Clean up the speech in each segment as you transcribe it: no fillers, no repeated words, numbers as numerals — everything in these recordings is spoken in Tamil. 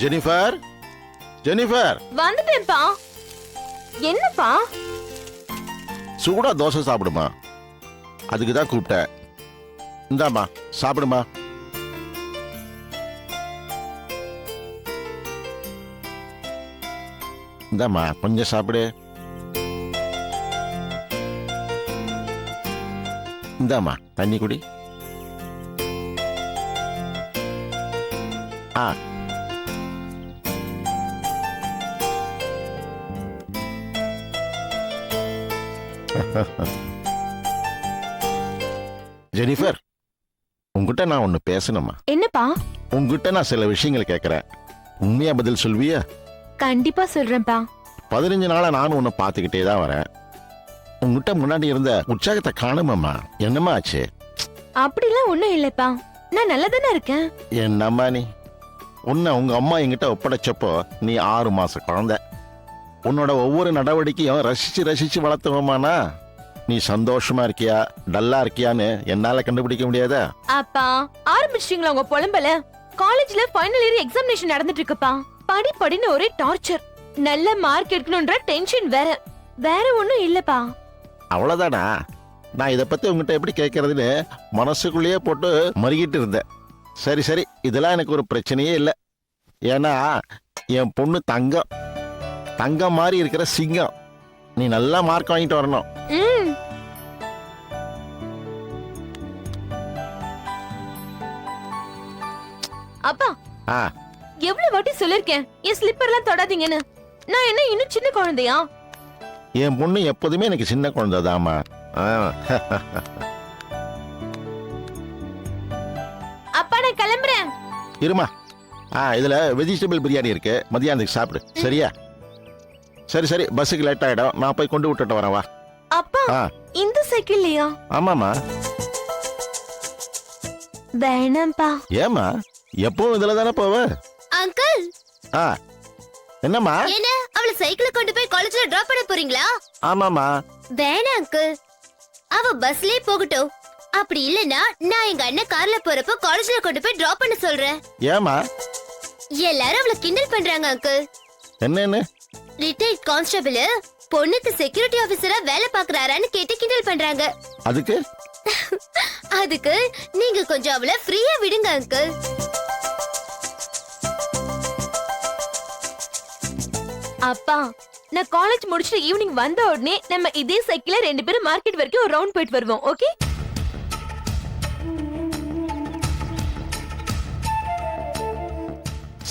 Jennifer, Jennifer, வந்துட்டேன்ப்பா. என்னப்பா? சூடா தோசை சாப்பிடுமா, அதுக்கு தான் கூப்பிட்டேன். இந்தாம்மா சாப்பிடுமா. இந்தாம்மா கொஞ்சம் சாப்பிடு. இந்தாம்மா தண்ணி குடி. ஆ ஜெனிஃபர், உங்ககிட்ட நான் ஒன்னு பேசணுமா? என்னப்பா? உங்ககிட்ட நான் சில விஷயங்கள் கேட்கறேன், உண்மையா பதில் சொல்வியா? கண்டிப்பா சொல்றேன்ப்பா. 15 நாளா நானும் உன்னை பார்த்துக்கிட்டே தான் வரேன். உங்ககிட்ட முன்னாடி இருந்த உற்சாகத்தை காணுமாம்மா, என்னம்மா ஆச்சு? அப்படிலாம் ஒண்ணும் இல்லப்பா, நான் நல்லா தானே இருக்கேன். என்னம்மா நீ, உன்னை உங்க அம்மா என்கிட்ட ஒப்படைச்சப்போ நீ 6 மாச குழந்தை. உன்னோட ஒவ்வொரு நடவடிக்கையும் ரசிச்சு ரசிச்சு வளர்த்துவோமானா, நீ சந்தோஷமா இருக்கியா டல்லா இருக்கியான்னு என்னால கண்டுபிடிக்க முடியாதா? அப்பா ஆரம்பிச்சிட்டீங்களா உங்க புலம்பல? காலேஜ்ல ஃபைனல் இயர் எக்ஸாமினேஷன் நடந்துட்டு இருக்குப்பா. படின்னு ஒரே டார்ச்சர். நல்ல மார்க் எடுக்கணும்ன்ற டென்ஷன் வேற. வேற ஒண்ணும் இல்லப்பா. அவ்வளவுதானா? நான் இதை பத்தி உங்ககிட்ட எப்படி கேட்கறதுன்னு மனசுக்குள்ளேயே போட்டு மறுகிட்டு இருந்தேன். சரி சரி, இதெல்லாம் எனக்கு ஒரு பிரச்சனையே இல்லை. ஏன்னா என் பொண்ணு தங்கம், தங்கம் மாதிரி இருக்கிற சிங்கம். நீ நல்லா மார்க் வாங்கிட்டு வரணும். அப்பா எவ்வளவு வாட்டி சொல்லிருக்கேன் என் ஸ்லிப்பர்லாம் தொடாதீங்கன்னு. நான் என்ன இன்னும் சின்ன குழந்தையா? என் பொண்ணு எப்போதுமே எனக்கு சின்ன குழந்தைதாம்மா. அப்பா நான் கிளம்புறேன். இருமா, இதுல வெஜிடபிள் பிரியாணி இருக்கு, மதியானத்துக்கு சாப்பிடு. சரியா? சரி சரி, பஸ்ஸுக்கு லேட் ஆயிடும், நான் போய் கொண்டு விட்டுட்டு வரேன். வா. அப்பா இந்த சைக்கிள்லையா? ஆமாமா. வேணாம்பா. ஏமா, எப்பவும் இதுல தானே போவ? அங்கிள். என்னம்மா? என்ன அவளை சைக்கிள கொண்டு போய் காலேஜ்ல டிராப் பண்ண போறீங்களா? ஆமாமா. வேணாம் அங்கிள், அவ பஸ்லயே போகட்டும். அப்படி இல்லனா நான் எங்க அண்ணன் கார்ல போறப்ப காலேஜ்ல கொண்டு போய் டிராப் பண்ண சொல்றேன். ஏமா? எல்லாரும் அவளை கிண்டல் பண்றாங்க அங்கிள். என்னன்னு? ரிட்டையர்ட் கான்ஸ்டபிள் பொண்ணுக்கு செக்யூரிட்டி ஆபீசரா வேலை பாக்குறாரான்னு கேட்டு கிண்டல் பண்றாங்க. அதுக்கு அதுக்கு நீங்க கொஞ்சம் அவளை ஃப்ரீயா விடுங்க அங்கிள். அப்பா நான் காலேஜ் முடிச்சிட்டு ஈவினிங் வந்த உடனே நம்ம இதே சைக்கிள்ல 2 பேரும் மார்க்கெட் வரைக்கும் ஒரு ரவுண்ட் போயிட்டு வருவோம். ஓகே?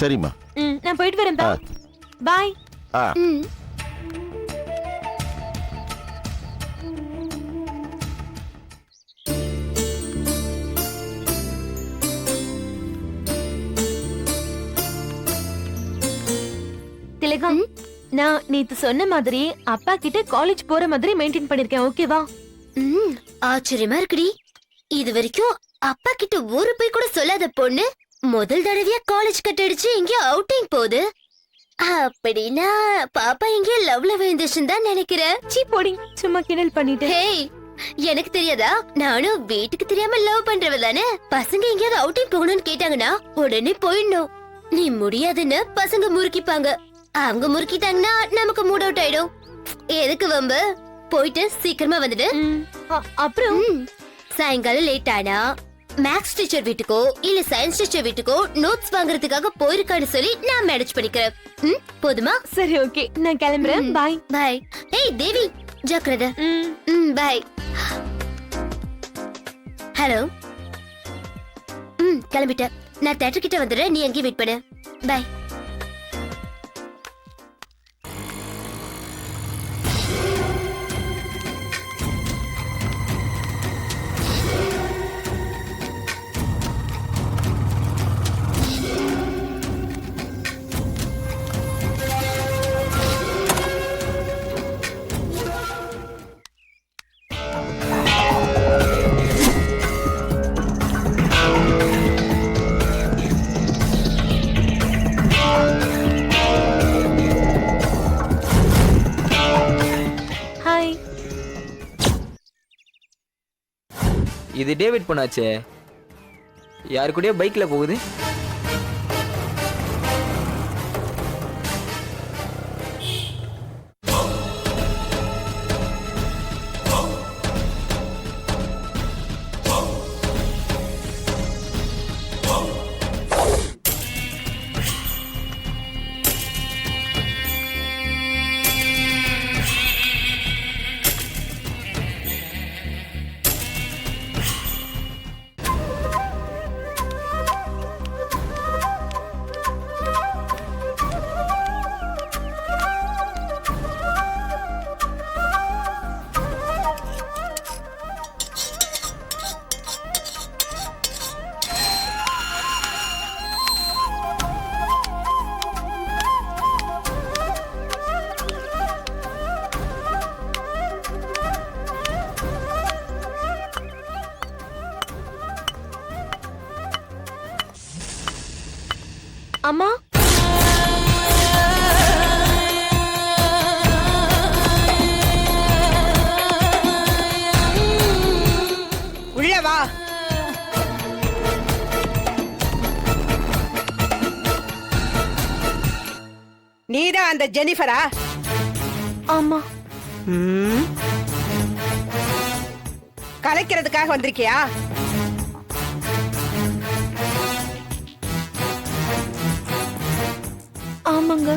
சரிம்மா. நான் போயிட்டு வரேன். பாய். திலகம், நான் நேத்து சொன்ன மாதிரி அப்பா கிட்ட காலேஜ் போற மாதிரி மெயின்டைன் பண்ணிருக்கேன். ஓகேவா? ஆச்சரியமா இருக்குடி. இது வரைக்கும் அப்பா கிட்ட ஒரு போய் கூட சொல்லாத பொண்ணு முதல் தடவையா காலேஜ் கட் அடிச்சு எங்கேயோ அவுட்டிங் போகுது. அப்படின்னா பாப்பா எங்கேயோ லவ்ல விழுந்துச்சுன்னு தான் நினைக்கிறேன். சீ போடி, சும்மா கிண்டல் பண்ணிட்டேன். ஹேய், எனக்கு தெரியாதா? நானும் வீட்டுக்கு தெரியாம லவ் பண்றவ தானே. பசங்க எங்கேயாவது அவுட்டிங் போகணும்னு கேட்டாங்கன்னா உடனே போயிடணும். நீ முடியாதுன்னு பசங்க முறுக்கிப்பாங்க. அவங்க முறுக்கிட்டாங்கன்னா நமக்கு மூட் அவுட் ஆயிடும். எதுக்கு வம்பு? போயிட்டு சீக்கிரமா வந்துடு. அப்புறம் சாயங்காலம் லேட் ஆனா மேக்ஸ் டீச்சர் வீட்டுக்கோ இல்ல சயின்ஸ் டீச்சர் வீட்டுக்கோ நோட்ஸ் வாங்குறதுக்காக போயிருக்கான்னு சொல்லி நான் மேனேஜ் பண்ணிக்கிறேன். போதுமா? சரி ஓகே, நான் கிளம்புறேன். பாய். பாய். ஏய் தேவி, ஜாக்கிரதை. பாய். ஹலோ. கிளம்பிட்டேன். நான் தியேட்டர் கிட்ட வந்துடுறேன், நீ எங்கேயும் வெயிட் பண்ணு. பாய். இது டேவிட் பண்ணாச்சே, யாரு கூடயோ பைக்ல போகுது. அம்மா உள்ள வா. நீதான் அந்த ஜெனிஃபரா? ஆமா. கலைக்கிறதுக்காக வந்திருக்கியா? ஆமாங்க.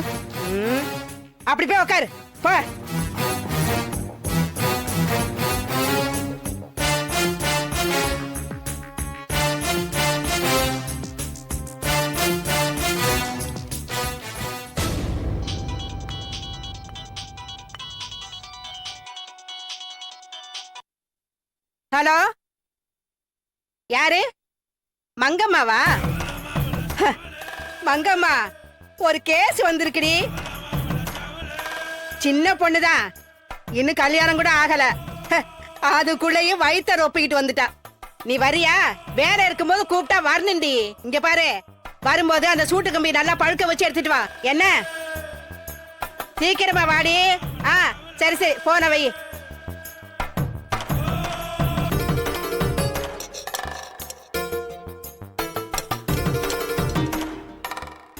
அப்படி போய் உட்காரு போ. ஹலோ, யாரு? மங்கம்மாவா? மங்கம்மா, ஒரு கேஸ் வந்திருக்குடி. சின்ன பொண்ணுதான், இன்னும் கல்யாணம் கூட ஆகல. அதுக்குள்ளேயும் வயித்த ரொப்பிக்கிட்டு வந்துட்டா. நீ வரியா? வேற இருக்கும்போது கூப்பிட்டா வரணுண்டி. இங்க பாரு, வரும்போது அந்த சூட்டு கம்பி நல்லா பழுக்க வச்சு எடுத்துட்டு வா. என்ன? சீக்கிரமா வாடி. சரி சரி, போன வை.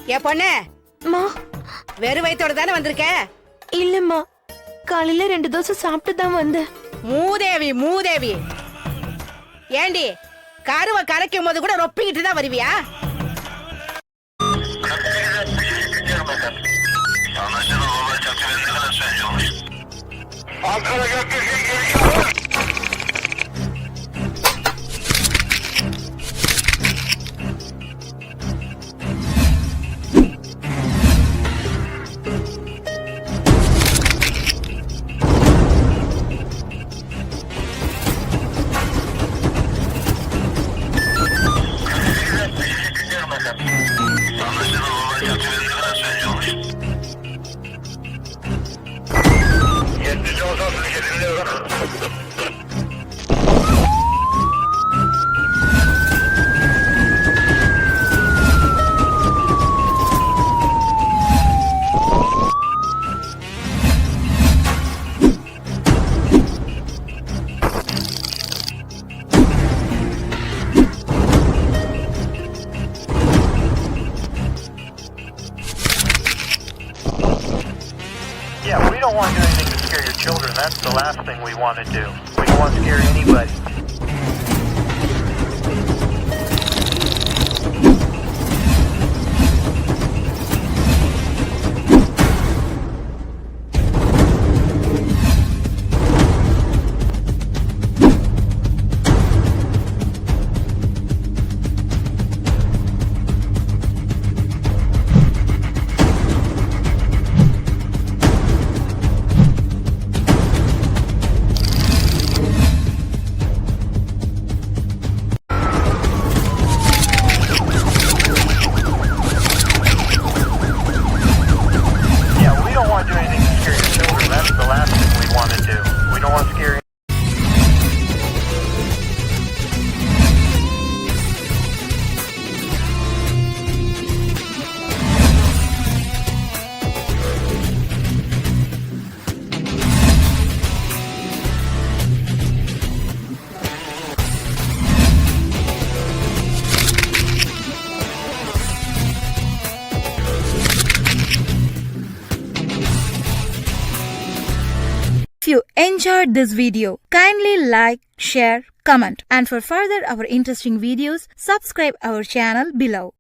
ஏ பொண்ணு, வெறும் வயித்தோட தானே வந்திருக்க? இல்லம்மா, காலையில 2 தோசை சாப்பிட்டு தான் வந்தேன். மூதேவி மூதேவி, ஏண்டி கருவை கரைக்கும் போது கூட ரொப்பிக்கிட்டு தான் வருவியா? Yeah, we don't want to do anything to scare your children. That's the last thing we want to do. We don't want to scare anybody. If you enjoyed this video, kindly like, share, comment, and for further our interesting videos, subscribe our channel below.